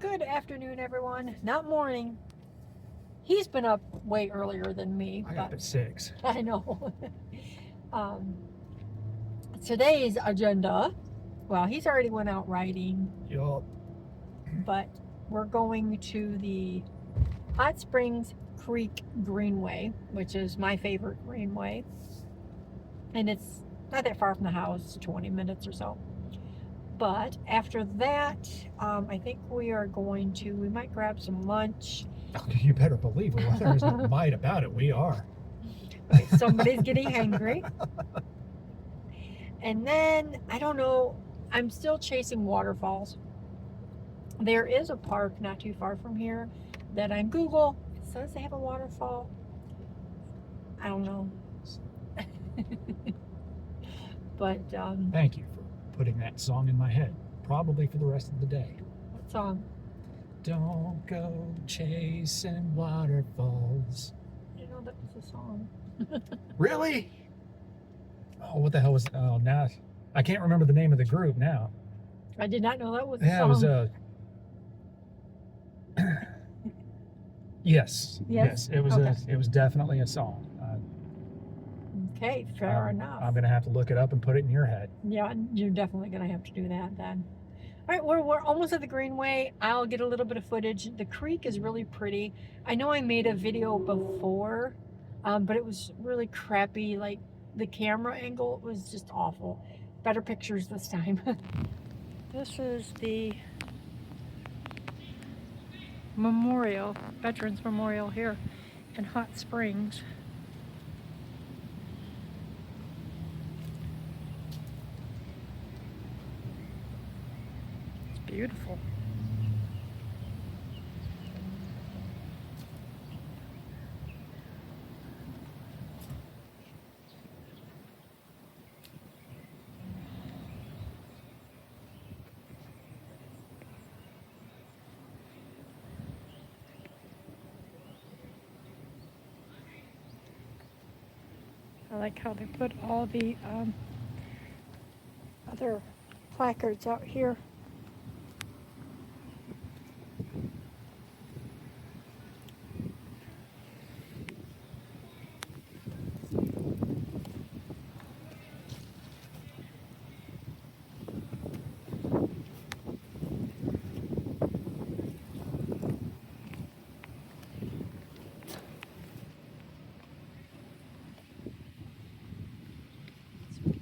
Good afternoon, everyone. Not morning. He's been up way earlier than me. I got up at 6. I know. um, Today's agenda, well, he's already went out riding. Yup. But we're going to the Hot Springs Creek Greenway, which is my favorite greenway. And it's not that far from the house, 20 minutes or so. But after that, I think we might grab some lunch. You better believe it. Well, there is no might about it. We are. Somebody's getting hangry. And then, I don't know, I'm still chasing waterfalls. There is a park not too far from here that on Google, it says they have a waterfall. I don't know. But, Thank you for putting that song in my head. Probably for the rest of the day. what song? Don't go chasing waterfalls. I didn't know that was a song. Really? Oh, what the hell was... Oh, now... I can't remember the name of the group now. I did not know that was a Yeah, song. it was... Yes. It was Okay. it was definitely a song. Okay, fair enough. I'm going to have to look it up and put it in your head. Yeah, you're definitely going to have to do that then. All right, we're almost at the Greenway. I'll get a little bit of footage. The creek is really pretty. I know I made a video before, but it was really crappy. Like, the camera angle was just awful. Better pictures this time. This is the memorial, Veterans Memorial here in Hot Springs. Beautiful. I like how they put all the other placards out here.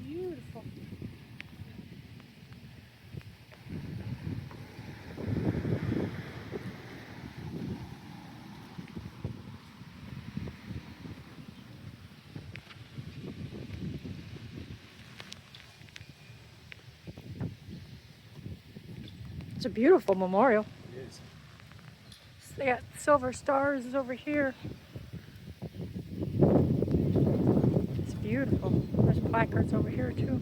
Beautiful. It's a beautiful memorial. It is. They got silver stars over here. It's beautiful. There's placards over here too.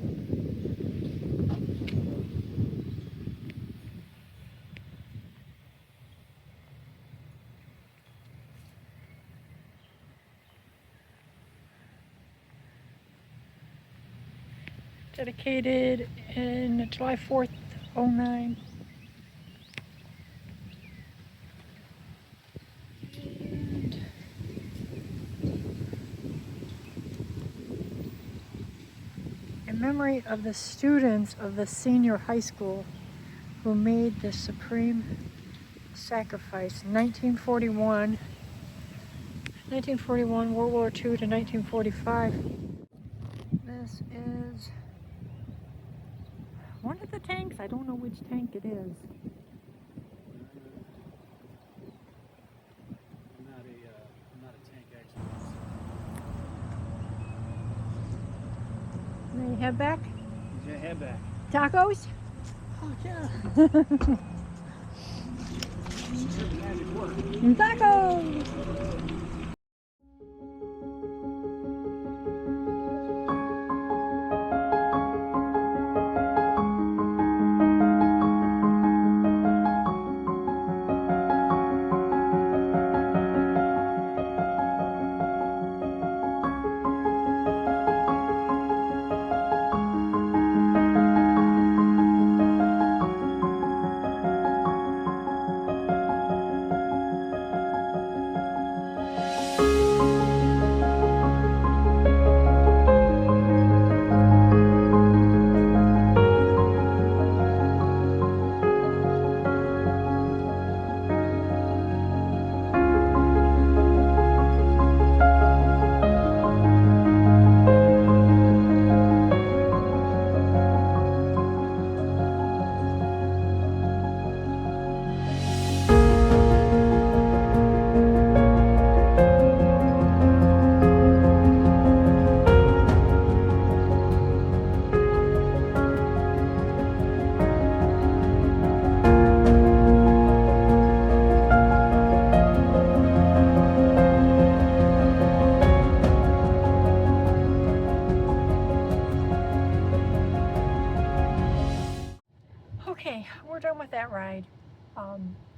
Dedicated in July 4th, 09. In memory of the students of the senior high school who made the supreme sacrifice, 1941, World War II to 1945. This is one of the tanks. I don't know which tank it is. I'm not a tank expert. Now you head back? Yeah, head back. Tacos? Oh, yeah. Tacos!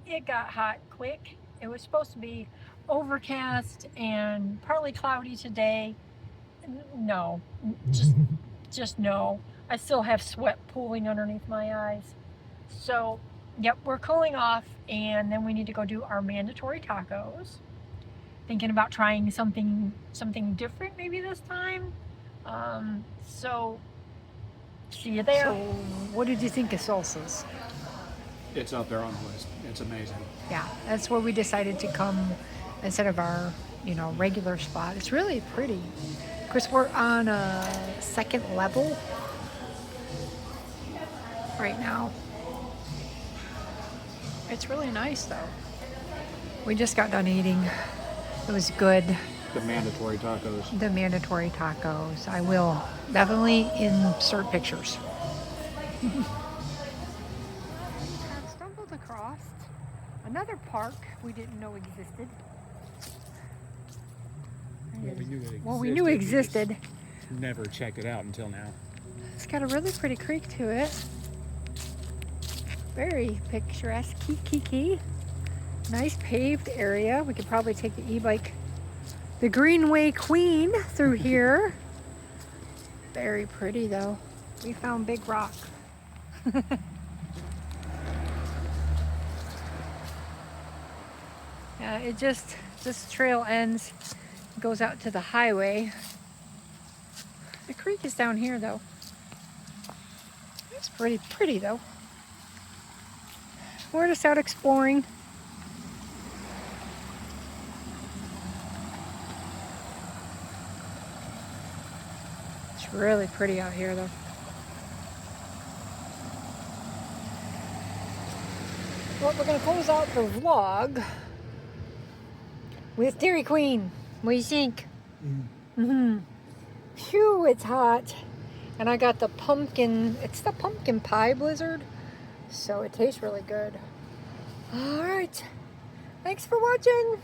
It got hot quick. It was supposed to be overcast and partly cloudy today. No, just no. I still have sweat pooling underneath my eyes. So, yep, we're cooling off, and then we need to go do our mandatory tacos. Thinking about trying something different maybe this time. So, see you there. So, what did you think of Salsa's? It's up there on the list. It's amazing. Yeah, that's where we decided to come instead of our, regular spot. It's really pretty. Of course, we're on a second level right now. It's really nice, though. We just got done eating. It was good. The mandatory tacos. The mandatory tacos. I will definitely insert pictures. I've stumbled across another park we didn't know existed. Well, we knew it existed. existed. Never checked it out until now. It's got a really pretty creek to it. Very picturesque. Key. Nice paved area. We could probably take the e-bike, the Greenway Queen, through here. Very pretty though. We found Big Rock. Yeah, this trail ends, goes out to the highway. The creek is down here though. It's pretty though. We're just out exploring. It's really pretty out here though. Well, we're gonna close out the vlog with Dairy Queen. What do you think? Phew, it's hot. And I got the pumpkin, it's the pumpkin pie blizzard. So it tastes really good. All right. Thanks for watching.